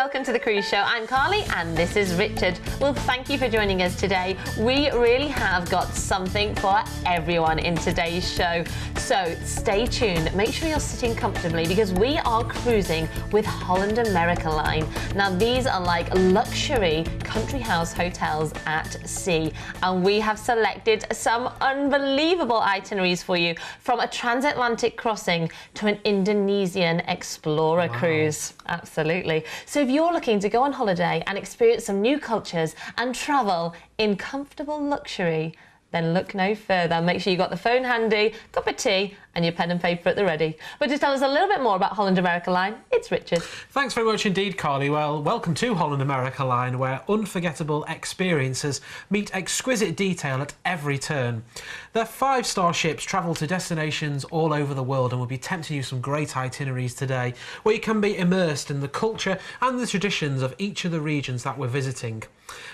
welcome to the Cruise Show. I'm Carly and this is Richard. Well, thank you for joining us today. We really have got something for everyone in today's show. So stay tuned, make sure you're sitting comfortably because we are cruising with Holland America Line. Now these are like luxury country house hotels at sea, and we have selected some unbelievable itineraries for you, from a transatlantic crossing to an Indonesian explorer cruise. Absolutely. So if you're looking to go on holiday and experience some new cultures and travel in comfortable luxury, then look no further. Make sure you got the phone handy, cup of tea and your pen and paper at the ready. But to tell us a little bit more about Holland America Line, it's Richard. Thanks very much indeed, Carly. Well, welcome to Holland America Line, where unforgettable experiences meet exquisite detail at every turn. Their 5-star ships travel to destinations all over the world and will be tempting you some great itineraries today, where you can be immersed in the culture and the traditions of each of the regions that we're visiting.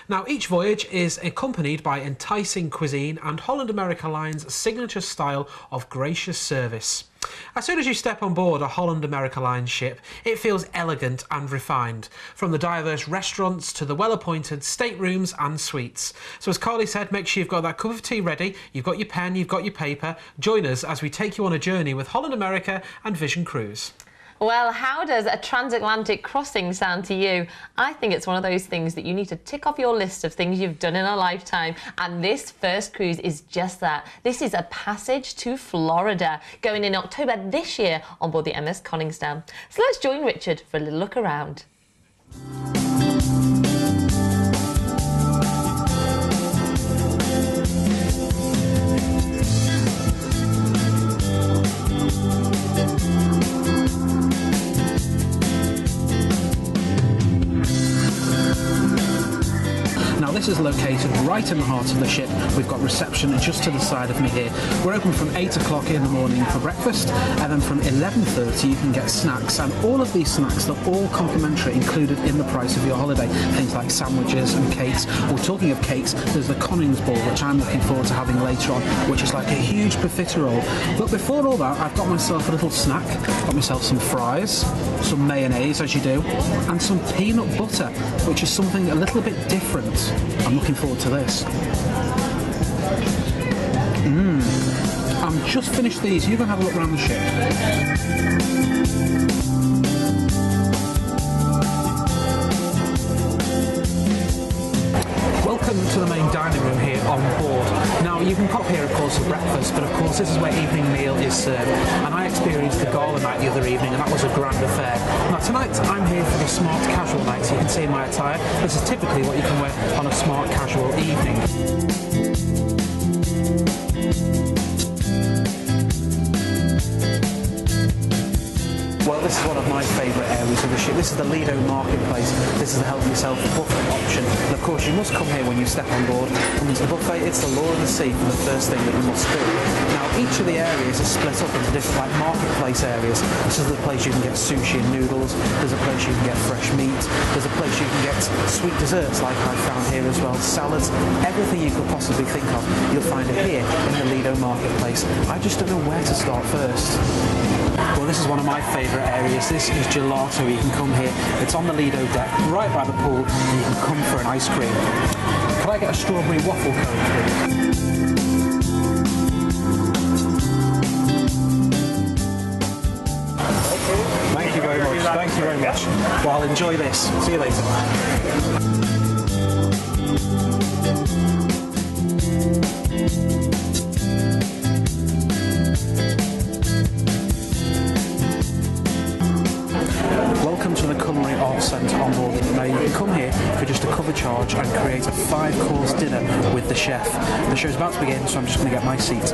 Now, each voyage is accompanied by enticing cuisine and Holland America Line's signature style of gracious service. As soon as you step on board a Holland America Line ship, it feels elegant and refined, from the diverse restaurants to the well-appointed staterooms and suites. So as Carly said, make sure you've got that cup of tea ready, you've got your pen, you've got your paper. Join us as we take you on a journey with Holland America and Vision Cruise. Well, how does a transatlantic crossing sound to you? I think it's one of those things that you need to tick off your list of things you've done in a lifetime. And this first cruise is just that. This is a passage to Florida, going in October this year on board the MS Conningstown. So let's join Richard for a little look around. This is located right in the heart of the ship. We've got reception just to the side of me here. We're open from 8 o'clock in the morning for breakfast, and then from 11:30 you can get snacks, and all of these snacks are all complimentary, included in the price of your holiday. Things like sandwiches and cakes. Well, talking of cakes, there's the Connings ball, which I'm looking forward to having later on, which is like a huge profiterole. But before all that, I've got myself a little snack. Got myself some fries, some mayonnaise, as you do, and some peanut butter, which is something a little bit different. I'm looking forward to this. I'm just finished these. You can have a look around the ship. Welcome to the main dining room here on board. Now, you can pop here, of course, for breakfast, but of course this is where evening meal is served. And I experienced the gala night the other evening, and that was a grand affair. Now, tonight I'm here for the smart casual night, so you can see in my attire. This is typically what you can wear on a smart casual evening. Well, this is one of my favourite areas of the ship. This is the Lido Marketplace. This is the help yourself buffet option. And of course, you must come here when you step on board. And the buffet, it's the law of the sea for the first thing that you must do. Now, each of the areas is split up into different marketplace areas. This is the place you can get sushi and noodles. There's a place you can get fresh meat. There's a place you can get sweet desserts like I found here as well. Salads, everything you could possibly think of, you'll find it here in the Lido Marketplace. I just don't know where to start first. Well, this is one of my favourite areas. This is gelato. You can come here. It's on the Lido deck, right by the pool, and you can come for an ice cream. Can I get a strawberry waffle cone, please? Thank you very much. Thank you very much. Well, I'll enjoy this. See you later. Welcome to the Culinary Arts Centre on board. Now you can come here for just a cover charge and create a 5-course dinner with the chef. The show's about to begin, so I'm just going to get my seat.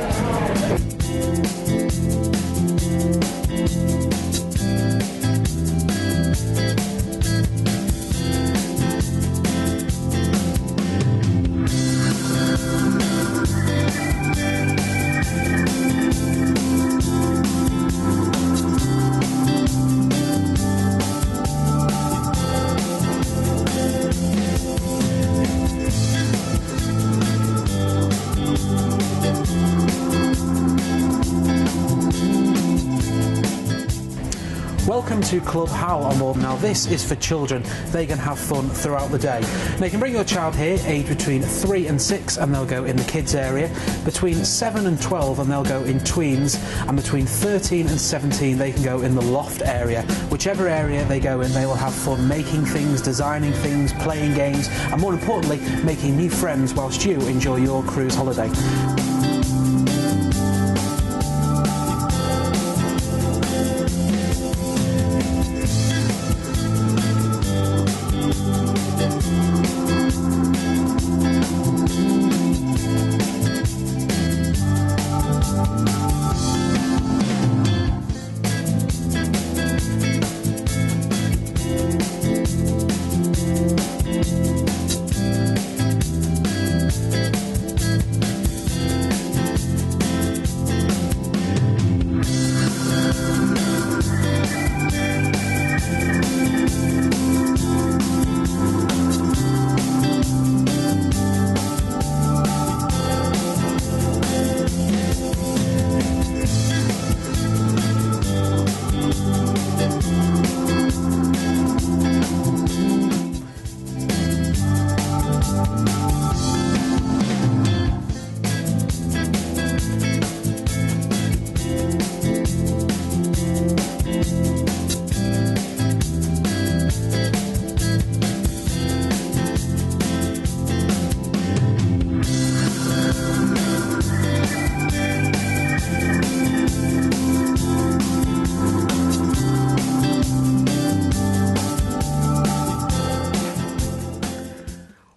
welcome to Club Howl on board. Now this is for children. They can have fun throughout the day. Now you can bring your child here aged between 3 and 6 and they'll go in the kids area, between 7 and 12 and they'll go in tweens, and between 13 and 17 they can go in the loft area. Whichever area they go in, they will have fun making things, designing things, playing games, and more importantly making new friends whilst you enjoy your cruise holiday.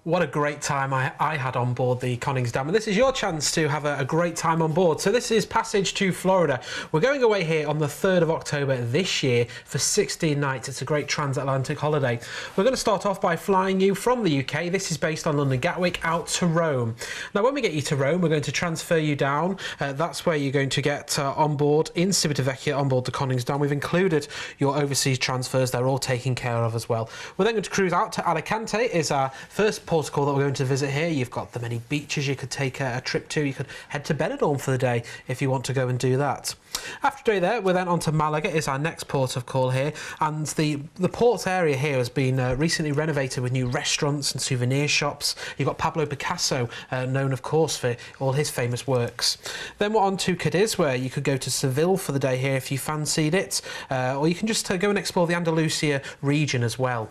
What a great time I had on board the Conningsdam, and this is your chance to have a great time on board. So this is Passage to Florida. We're going away here on the 3rd of October this year for 16 nights. It's a great transatlantic holiday. We're going to start off by flying you from the UK. This is based on London Gatwick out to Rome. Now when we get you to Rome, we're going to transfer you down. That's where you're going to get on board in Civitavecchia on board the Conningsdam. We've included your overseas transfers. They're all taken care of as well. We're then going to cruise out to Alicante. Is our first port that we're going to visit here. You've got the many beaches you could take a trip to. You could head to Benidorm for the day if you want to go and do that. After a day there, we're then on to Malaga, is our next port of call here, and the port area here has been recently renovated with new restaurants and souvenir shops. You've got Pablo Picasso, known of course for all his famous works. Then we're on to Cadiz, where you could go to Seville for the day here if you fancied it, or you can just go and explore the Andalusia region as well.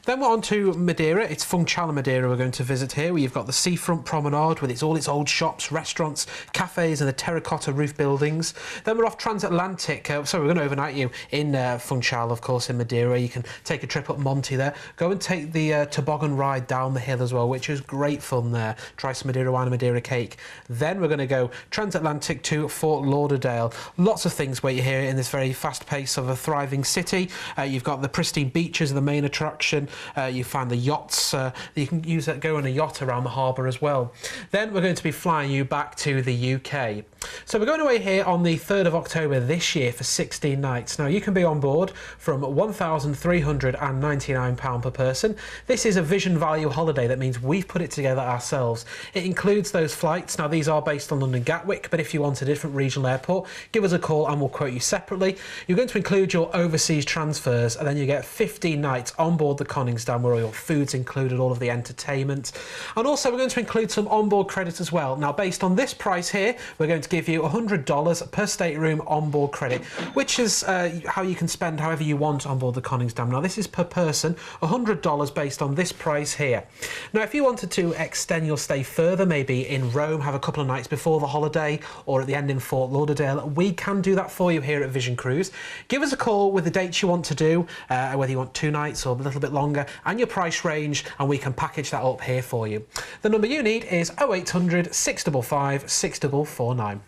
Then we're on to Madeira. It's Funchal, Madeira we're going to visit here, where you've got the seafront promenade with all its old shops, restaurants, cafes and the terracotta roof buildings. Then we're off transatlantic, so we're going to overnight you in Funchal, of course, in Madeira. You can take a trip up Monte there. Go and take the toboggan ride down the hill as well, which is great fun there. Try some Madeira wine and Madeira cake. Then we're going to go transatlantic to Fort Lauderdale. Lots of things wait you here in this very fast pace of a thriving city. You've got the pristine beaches, the main attraction. You find the yachts. You can go on a yacht around the harbour as well. Then we're going to be flying you back to the UK. So we're going away here on the 3rd of October this year for 16 nights. Now you can be on board from £1,399 per person. This is a vision value holiday. That means we've put it together ourselves. It includes those flights. Now these are based on London Gatwick, but if you want a different regional airport, give us a call and we'll quote you separately. You're going to include your overseas transfers, and then you get 15 nights on board the Conningsdam, where all your food's included, all of the entertainment, and also we're going to include some onboard credit as well. Now based on this price here, we're going to give you $100 per stateroom onboard credit, which is how you can spend however you want on board the Conningsdam. Now this is per person, $100 based on this price here. Now if you wanted to extend your stay further, maybe in Rome, have a couple of nights before the holiday, or at the end in Fort Lauderdale, we can do that for you here at Vision Cruise. Give us a call with the dates you want to do, whether you want 2 nights or a little bit longer, and your price range, and we can package that up here for you. The number you need is 0800 655 6449.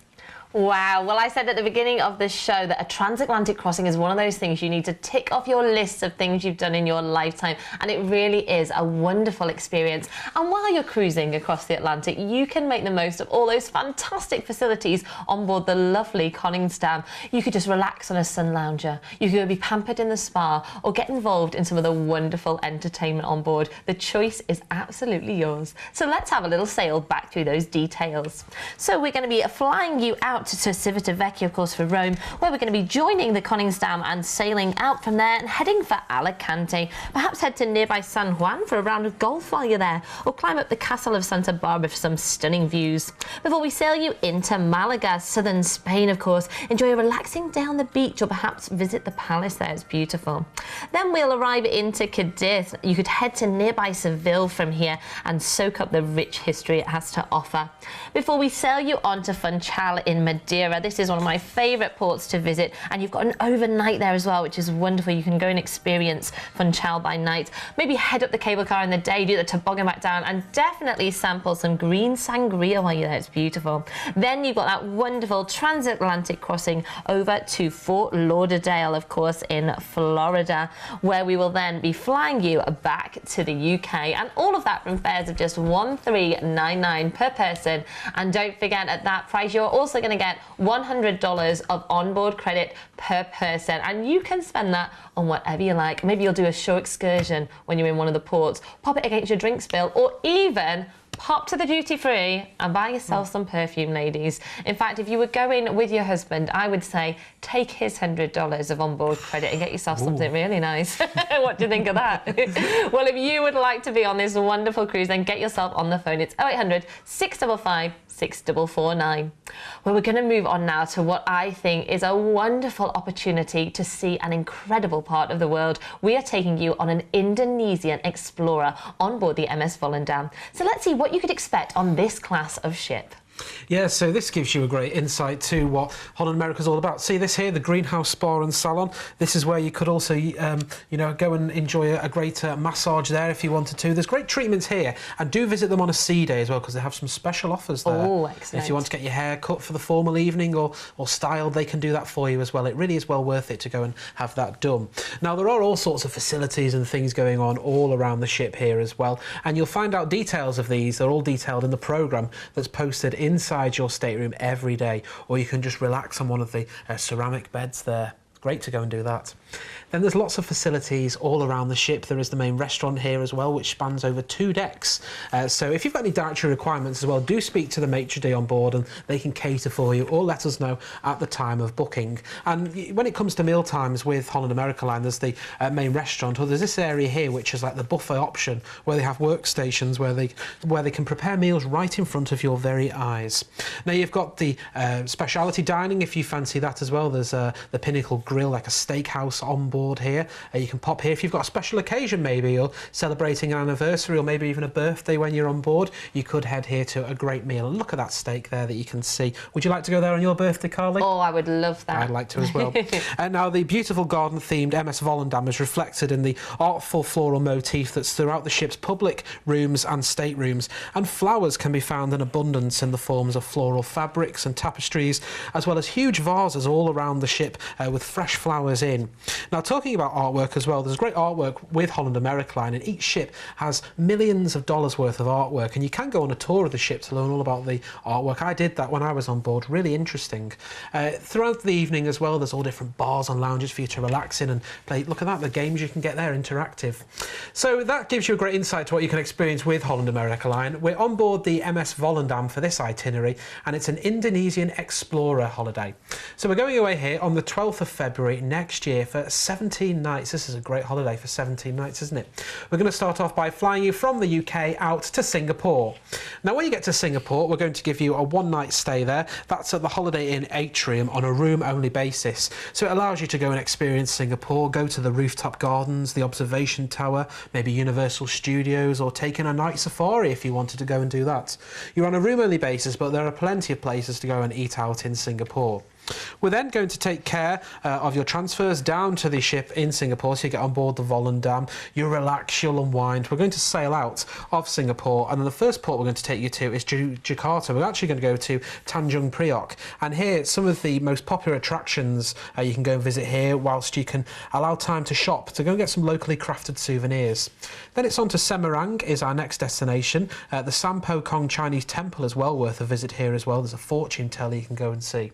Wow. Well, I said at the beginning of this show that a transatlantic crossing is one of those things you need to tick off your list of things you've done in your lifetime, and it really is a wonderful experience. And while you're cruising across the Atlantic, you can make the most of all those fantastic facilities on board the lovely Conningsdam. You could just relax on a sun lounger, you could be pampered in the spa, or get involved in some of the wonderful entertainment on board. The choice is absolutely yours. So let's have a little sail back through those details. So we're going to be flying you out out to Civitavecchia, of course, for Rome, where we're going to be joining the Koningsdam and sailing out from there and heading for Alicante. Perhaps head to nearby San Juan for a round of golf while you're there, or climb up the Castle of Santa Barbara for some stunning views. Before we sail you into Malaga, southern Spain, of course, enjoy a relaxing day on the beach, or perhaps visit the palace there. It's beautiful. Then we'll arrive into Cadiz. You could head to nearby Seville from here and soak up the rich history it has to offer. Before we sail you on to Funchal in Madeira, this is one of my favourite ports to visit, and you've got an overnight there as well, which is wonderful. You can go and experience Funchal by night, maybe head up the cable car in the day, do the toboggan back down, and definitely sample some green sangria while you're there. It's beautiful. Then you've got that wonderful transatlantic crossing over to Fort Lauderdale, of course, in Florida, where we will then be flying you back to the UK, and all of that from fares of just $1399 per person. And don't forget, at that price you're also going to get $100 of onboard credit per person, and you can spend that on whatever you like. Maybe you'll do a shore excursion when you're in one of the ports, pop it against your drinks bill, or even pop to the duty free and buy yourself some perfume, ladies. In fact, if you were going with your husband, I would say take his $100 of onboard credit and get yourself something really nice. What do you think of that? Well, if you would like to be on this wonderful cruise, then get yourself on the phone. It's 0800 655 6449. Well, we're going to move on now to what I think is a wonderful opportunity to see an incredible part of the world. We are taking you on an Indonesian explorer on board the MS Volendam. So let's see what you could expect on this class of ship. Yeah, so this gives you a great insight to what Holland America is all about. See this here, the greenhouse spa and salon. This is where you could also, you know, go and enjoy a great massage there if you wanted to. There's great treatments here, and do visit them on a sea day as well, because they have some special offers there. Oh, excellent. If you want to get your hair cut for the formal evening or styled, they can do that for you as well. It really is well worth it to go and have that done. Now, there are all sorts of facilities and things going on all around the ship here as well, and you'll find out details of these. They're all detailed in the programme that's posted inside your stateroom every day, or you can just relax on one of the ceramic beds there. Great to go and do that. Then there's lots of facilities all around the ship. There is the main restaurant here as well, which spans over 2 decks. So if you've got any dietary requirements as well, do speak to the maitre d' on board and they can cater for you, or let us know at the time of booking. And when it comes to meal times with Holland America Line, there's the main restaurant, or there's this area here which is like the buffet option, where they have workstations where they can prepare meals right in front of your very eyes. Now, you've got the specialty dining if you fancy that as well. There's the Pinnacle Grill, like a steakhouse on board here. You can pop here if you've got a special occasion, maybe you're celebrating an anniversary or maybe even a birthday when you're on board. You could head here to a great meal. And look at that steak there that you can see. Would you like to go there on your birthday, Carly? Oh, I would love that. I'd like to as well. And now the beautiful garden-themed MS Volendam is reflected in the artful floral motif that's throughout the ship's public rooms and staterooms. And flowers can be found in abundance in the forms of floral fabrics and tapestries, as well as huge vases all around the ship with fresh flowers in. Now, talking about artwork as well, there's great artwork with Holland America Line, and each ship has millions of dollars worth of artwork, and you can go on a tour of the ship to learn all about the artwork. I did that when I was on board. Really interesting. Throughout the evening as well, there's all different bars and lounges for you to relax in and play. Look at that, the games you can get there, interactive. So that gives you a great insight to what you can experience with Holland America Line. We're on board the MS Volendam for this itinerary, and it's an Indonesian explorer holiday. So we're going away here on the 12th of February next year for 17 nights. This is a great holiday for 17 nights, isn't it? We're going to start off by flying you from the UK out to Singapore. Now, when you get to Singapore, we're going to give you a 1-night stay there. That's at the Holiday Inn Atrium on a room-only basis. So it allows you to go and experience Singapore, go to the rooftop gardens, the observation tower, maybe Universal Studios, or take in a night safari if you wanted to go and do that. You're on a room-only basis, but there are plenty of places to go and eat out in Singapore. We're then going to take care of your transfers down to the ship in Singapore, so you get on board the Volendam, you relax, you'll unwind. We're going to sail out of Singapore, and then the first port we're going to take you to is Jakarta. We're actually going to go to Tanjung Priok, and here some of the most popular attractions you can go and visit here, whilst you can allow time to shop, to go and get some locally crafted souvenirs. Then it's on to Semarang is our next destination. The Sampo Kong Chinese Temple is well worth a visit here as well. There's a fortune teller you can go and see.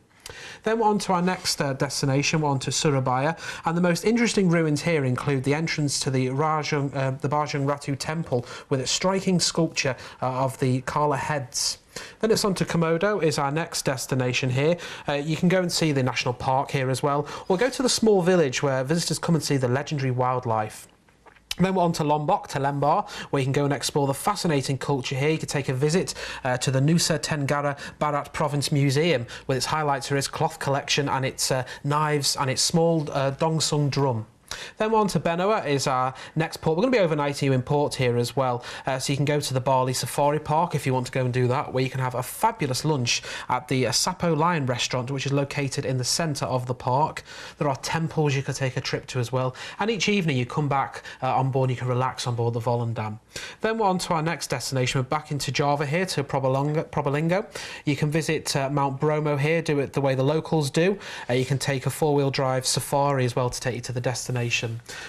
Then we're on to our next destination. We're on to Surabaya, and the most interesting ruins here include the entrance to the Bajang Ratu Temple with its striking sculpture of the Kala heads. Then it's on to Komodo is our next destination here. You can go and see the national park here as well, or go to the small village where visitors come and see the legendary wildlife. Then we're on to Lombok, to Lembar, where you can go and explore the fascinating culture here. You can take a visit to the Nusa Tenggara Barat Province Museum, with its highlights are its cloth collection and its knives and its small dongsung drum. Then we're on to Benoa is our next port. We're going to be overnighting in port here as well. So you can go to the Bali Safari Park if you want to go and do that, where you can have a fabulous lunch at the Sapo Lion restaurant, which is located in the centre of the park. There are temples you could take a trip to as well. And each evening you come back on board, you can relax on board the Volendam. Then we're on to our next destination. We're back into Java here to Probolinggo. You can visit Mount Bromo here, do it the way the locals do. You can take a four-wheel drive safari as well to take you to the destination.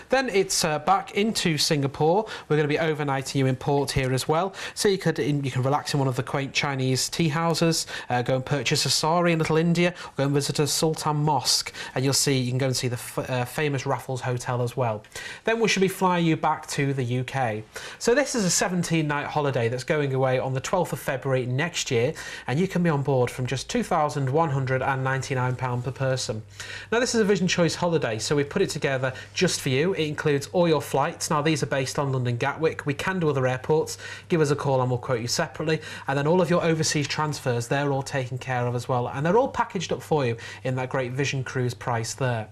Then it's back into Singapore. We're going to be overnighting you in port here as well. So you can relax in one of the quaint Chinese tea houses, go and purchase a sari in Little India, go and visit a Sultan Mosque, and you can go and see the famous Raffles Hotel as well. Then we should be flying you back to the UK. So this is a 17-night holiday that's going away on the 12th of February next year, and you can be on board from just £2,199 per person. Now this is a Vision Choice holiday, so we've put it together just for you. It includes all your flights. Now these are based on London Gatwick. We can do other airports. Give us a call and we'll quote you separately. And then all of your overseas transfers, they're all taken care of as well. And they're all packaged up for you in that great Vision Cruise price there.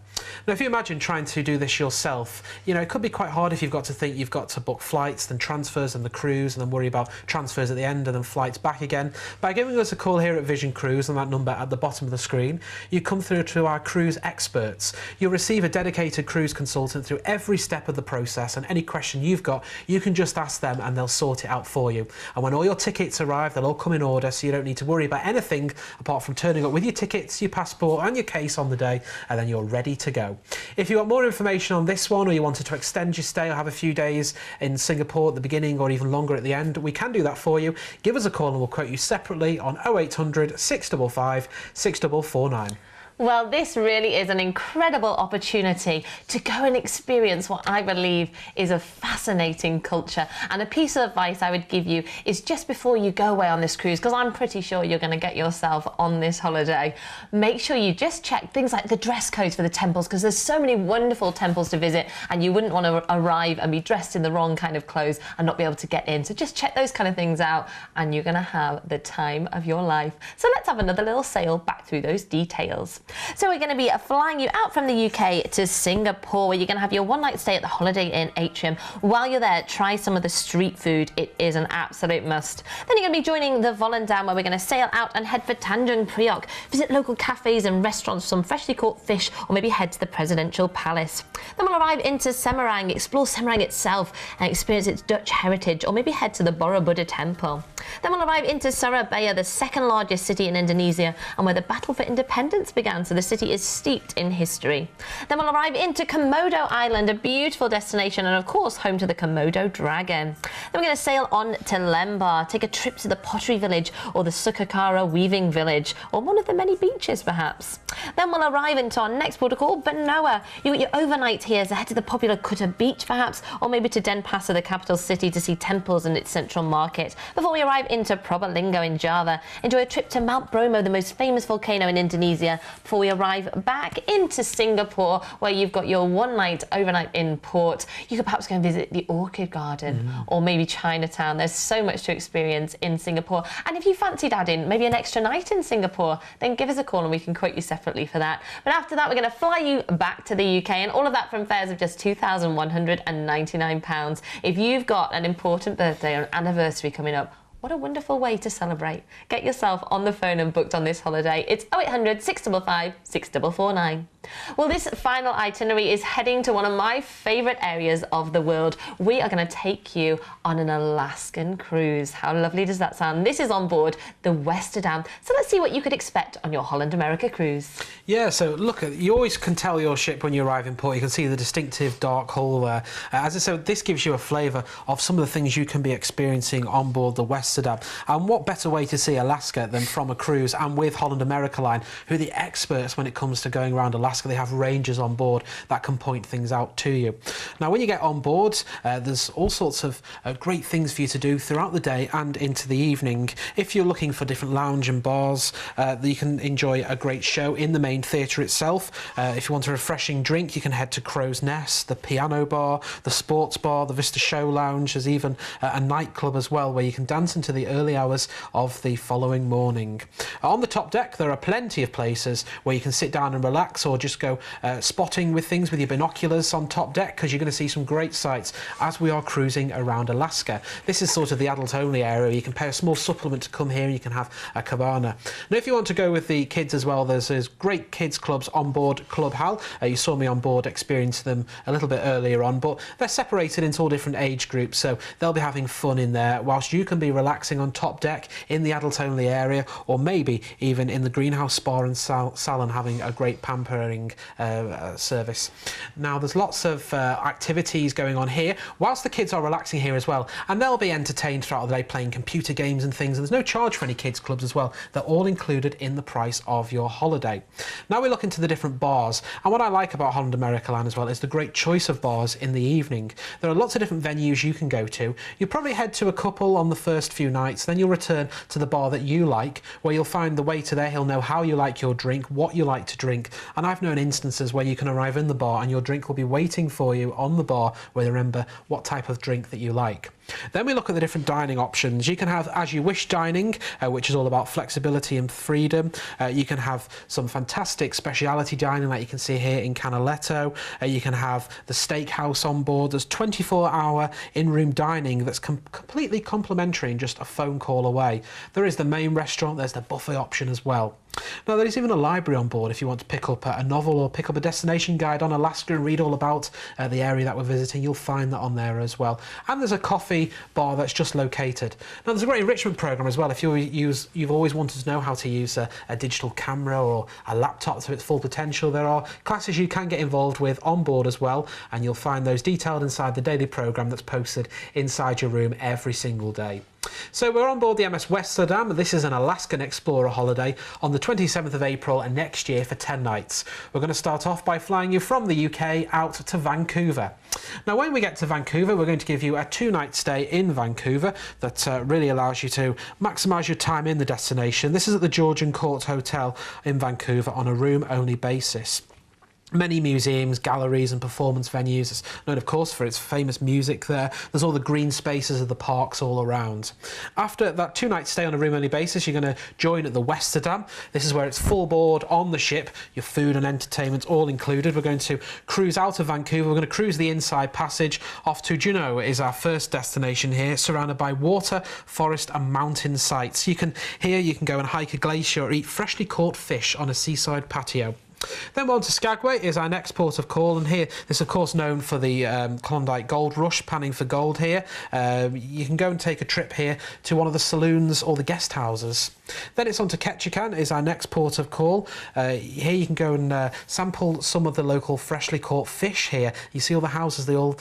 Now if you imagine trying to do this yourself, it could be quite hard if you've got to think you've got to book flights, then transfers and the cruise, and then worry about transfers at the end and then flights back again. By giving us a call here at Vision Cruise on that number at the bottom of the screen, you come through to our cruise experts. You'll receive a dedicated cruise consultant through every step of the process, and any question you've got, you can just ask them and they'll sort it out for you. And when all your tickets arrive, they'll all come in order, so you don't need to worry about anything apart from turning up with your tickets, your passport and your case on the day, and then you're ready to go. If you want more information on this one, or you wanted to extend your stay or have a few days in Singapore at the beginning or even longer at the end, we can do that for you. Give us a call and we'll quote you separately on 0800 655 6449. Well, this really is an incredible opportunity to go and experience what I believe is a fascinating culture. And a piece of advice I would give you is just before you go away on this cruise, because I'm pretty sure you're going to get yourself on this holiday, make sure you just check things like the dress codes for the temples, because there's so many wonderful temples to visit and you wouldn't want to arrive and be dressed in the wrong kind of clothes and not be able to get in. So just check those kind of things out and you're going to have the time of your life. So let's have another little sail back through those details. So we're going to be flying you out from the UK to Singapore, where you're going to have your one-night stay at the Holiday Inn Atrium. While you're there, try some of the street food. It is an absolute must. Then you're going to be joining the Volendam, where we're going to sail out and head for Tanjung Priok, visit local cafes and restaurants for some freshly caught fish, or maybe head to the Presidential Palace. Then we'll arrive into Semarang, explore Semarang itself and experience its Dutch heritage, or maybe head to the Borobudur Temple. Then we'll arrive into Surabaya, the second largest city in Indonesia, and where the battle for independence began, so the city is steeped in history. Then we'll arrive into Komodo Island, a beautiful destination and of course home to the Komodo dragon. Then we're going to sail on to Lembar, take a trip to the pottery village or the Sukakara weaving village, or one of the many beaches perhaps. Then we'll arrive into our next port of call, Benoa. You got your overnight here to head to the popular Kuta beach perhaps, or maybe to Denpasar, the capital city, to see temples and its central market. Before we arrive into Probolinggo in Java, enjoy a trip to Mount Bromo, the most famous volcano in Indonesia, before we arrive back into Singapore, where you've got your one night overnight in port. You could perhaps go and visit the Orchid Garden or maybe Chinatown. There's so much to experience in Singapore. And if you fancied adding maybe an extra night in Singapore, then give us a call and we can quote you separately for that. But after that, we're going to fly you back to the UK, and all of that from fares of just £2,199. If you've got an important birthday or an anniversary coming up, what a wonderful way to celebrate. Get yourself on the phone and booked on this holiday. It's 0800 655 6449. Well, this final itinerary is heading to one of my favourite areas of the world. We are going to take you on an Alaskan cruise. How lovely does that sound? This is on board the Westerdam. So let's see what you could expect on your Holland America cruise. Yeah, so look, you always can tell your ship when you arrive in port. You can see the distinctive dark hull there. As I said, this gives you a flavour of some of the things you can be experiencing on board the West Westerdam. And what better way to see Alaska than from a cruise and with Holland America Line, who are the experts when it comes to going around Alaska. They have rangers on board that can point things out to you. Now, when you get on board, there's all sorts of great things for you to do throughout the day and into the evening. If you're looking for different lounge and bars, you can enjoy a great show in the main theatre itself. If you want a refreshing drink, you can head to Crow's Nest, the piano bar, the sports bar, the Vista Show Lounge. There's even a nightclub as well, where you can dance into the early hours of the following morning. On the top deck, there are plenty of places where you can sit down and relax, or just go spotting with things with your binoculars on top deck, because you're going to see some great sights as we are cruising around Alaska. This is sort of the adult-only area. You can pay a small supplement to come here, and you can have a cabana. Now, if you want to go with the kids as well, there's great kids clubs on board Club Hal. You saw me on board experience them a little bit earlier on, but they're separated into all different age groups, so they'll be having fun in there, whilst you can be relaxing on top deck in the adult-only area, or maybe even in the greenhouse spa and salon having a great pampering service. Now, there's lots of activities going on here whilst the kids are relaxing here as well, and they'll be entertained throughout the day playing computer games and things, and there's no charge for any kids clubs as well. They're all included in the price of your holiday. Now we look into the different bars, and what I like about Holland America Line as well is the great choice of bars in the evening. There are lots of different venues you can go to. You probably head to a couple on the first few nights, then you'll return to the bar that you like, where you'll find the waiter there. He'll know how you like your drink, what you like to drink, and I've known instances where you can arrive in the bar and your drink will be waiting for you on the bar, where they remember what type of drink that you like. Then we look at the different dining options. You can have as you wish dining, which is all about flexibility and freedom. You can have some fantastic speciality dining like you can see here in Canaletto. You can have the steakhouse on board. There's 24-hour in-room dining that's completely complimentary and just a phone call away. There is the main restaurant. There's the buffet option as well. Now, there is even a library on board if you want to pick up a novel or pick up a destination guide on Alaska and read all about the area that we're visiting. You'll find that on there as well. And there's a coffee bar that's just located. Now, there's a great enrichment program as well. If you've always wanted to know how to use a digital camera or a laptop to its full potential, there are classes you can get involved with on board as well, and you'll find those detailed inside the daily program that's posted inside your room every single day. So we're on board the MS Westerdam. This is an Alaskan Explorer holiday on the 27th of April and next year for 10 nights. We're going to start off by flying you from the UK out to Vancouver. Now, when we get to Vancouver, we're going to give you a 2-night stay in Vancouver that really allows you to maximise your time in the destination. This is at the Georgian Court Hotel in Vancouver on a room-only basis. Many museums, galleries and performance venues. It's known, of course, for its famous music there. There's all the green spaces of the parks all around. After that 2-night stay on a room-only basis, you're going to join at the Westerdam. This is where it's full board on the ship, your food and entertainment all included. We're going to cruise out of Vancouver. We're going to cruise the Inside Passage off to Juneau is our first destination here, surrounded by water, forest and mountain sites. Here you can go and hike a glacier or eat freshly caught fish on a seaside patio. Then we're on to Skagway is our next port of call, and here this of course known for the Klondike Gold Rush, panning for gold here. You can go and take a trip here to one of the saloons or the guest houses. Then it's on to Ketchikan is our next port of call. Here you can go and sample some of the local freshly caught fish here. You see all the houses, they all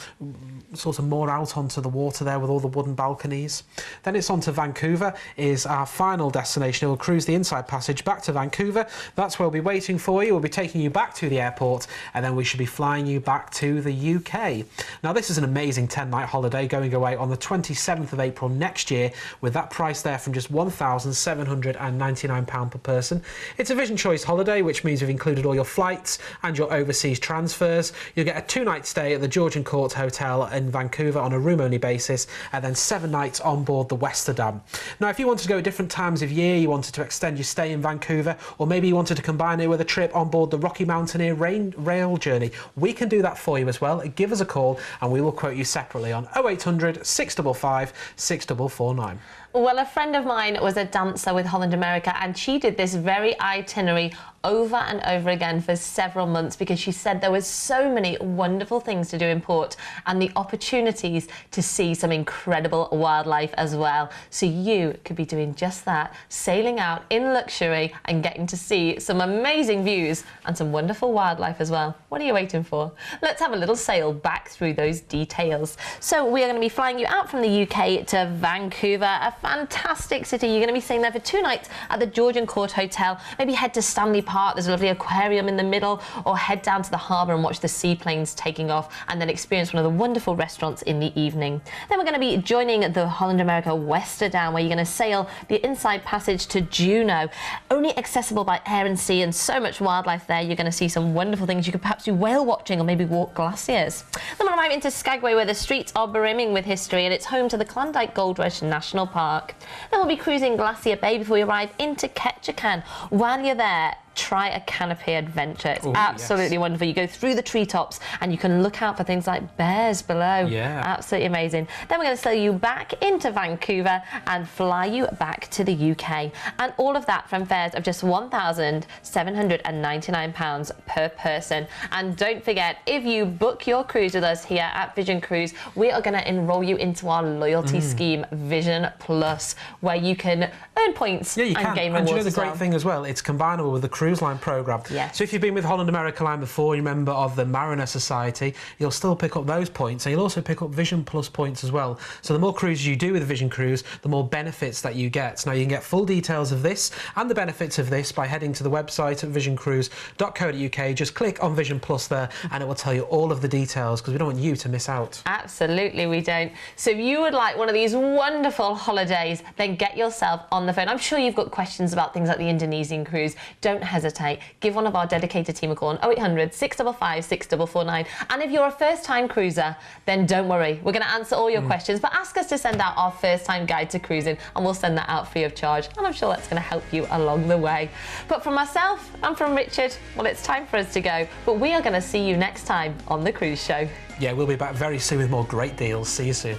sort of moor out onto the water there with all the wooden balconies. Then it's on to Vancouver is our final destination. We'll cruise the Inside Passage back to Vancouver. That's where we'll be waiting for you. We'll be taking you back to the airport, and then we should be flying you back to the UK. Now, this is an amazing 10-night holiday going away on the 27th of April next year, with that price there from just £1,799 per person. It's a Vision Choice holiday, which means we've included all your flights and your overseas transfers. You'll get a 2-night stay at the Georgian Court Hotel in Vancouver on a room-only basis, and then 7 nights on board the Westerdam. Now, if you wanted to go at different times of year, you wanted to extend your stay in Vancouver, or maybe you wanted to combine it with a trip on board the Rocky Mountaineer rail journey, we can do that for you as well. Give us a call and we will quote you separately on 0800 655 6449. Well, a friend of mine was a dancer with Holland America, and she did this very itinerary over and over again for several months because she said there was so many wonderful things to do in port and the opportunities to see some incredible wildlife as well. So you could be doing just that, sailing out in luxury and getting to see some amazing views and some wonderful wildlife as well. What are you waiting for? Let's have a little sail back through those details. So we are going to be flying you out from the UK to Vancouver, a fantastic city. You're going to be staying there for 2 nights at the Georgian Court Hotel. Maybe head to Stanley Park, there's a lovely aquarium in the middle, or head down to the harbour and watch the seaplanes taking off and then experience one of the wonderful restaurants in the evening. Then we're going to be joining the Holland America Westerdown, where you're going to sail the inside passage to Juneau. Only accessible by air and sea, and so much wildlife there. You're going to see some wonderful things. You could perhaps do whale watching or maybe walk glaciers. Then we'll arrive into Skagway, where the streets are brimming with history, and it's home to the Klondike Gold Rush National Park. Then we'll be cruising Glacier Bay before we arrive into Ketchikan. While you're there, try a canopy adventure. It's absolutely wonderful. You go through the treetops and you can look out for things like bears below. Yeah. Absolutely amazing. Then we're going to sail you back into Vancouver and fly you back to the UK. And all of that from fares of just £1,799 per person. And don't forget, if you book your cruise with us here at Vision Cruise, we are going to enroll you into our loyalty scheme, Vision Plus, where you can earn points and gain rewards. And you know the great thing as well, it's combinable with the cruise line programme. So if you've been with Holland America Line before, you're a member of the Mariner Society, you'll still pick up those points, and you'll also pick up Vision Plus points as well. So the more cruises you do with Vision Cruise, the more benefits that you get. Now you can get full details of this and the benefits of this by heading to the website at visioncruise.co.uk. Just click on Vision Plus there and it will tell you all of the details, because we don't want you to miss out. Absolutely, we don't. So if you would like one of these wonderful holidays, then get yourself on the phone. I'm sure you've got questions about things like the Indonesian cruise. Don't hesitate. Give one of our dedicated team a call on 0800 655 6449. And if you're a first-time cruiser, then don't worry. We're going to answer all your questions, but ask us to send out our first-time guide to cruising, and we'll send that out free of charge. And I'm sure that's going to help you along the way. But from myself and from Richard, well, it's time for us to go. But we are going to see you next time on The Cruise Show. Yeah, we'll be back very soon with more great deals. See you soon.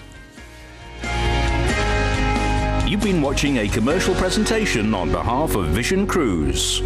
You've been watching a commercial presentation on behalf of Vision Cruise.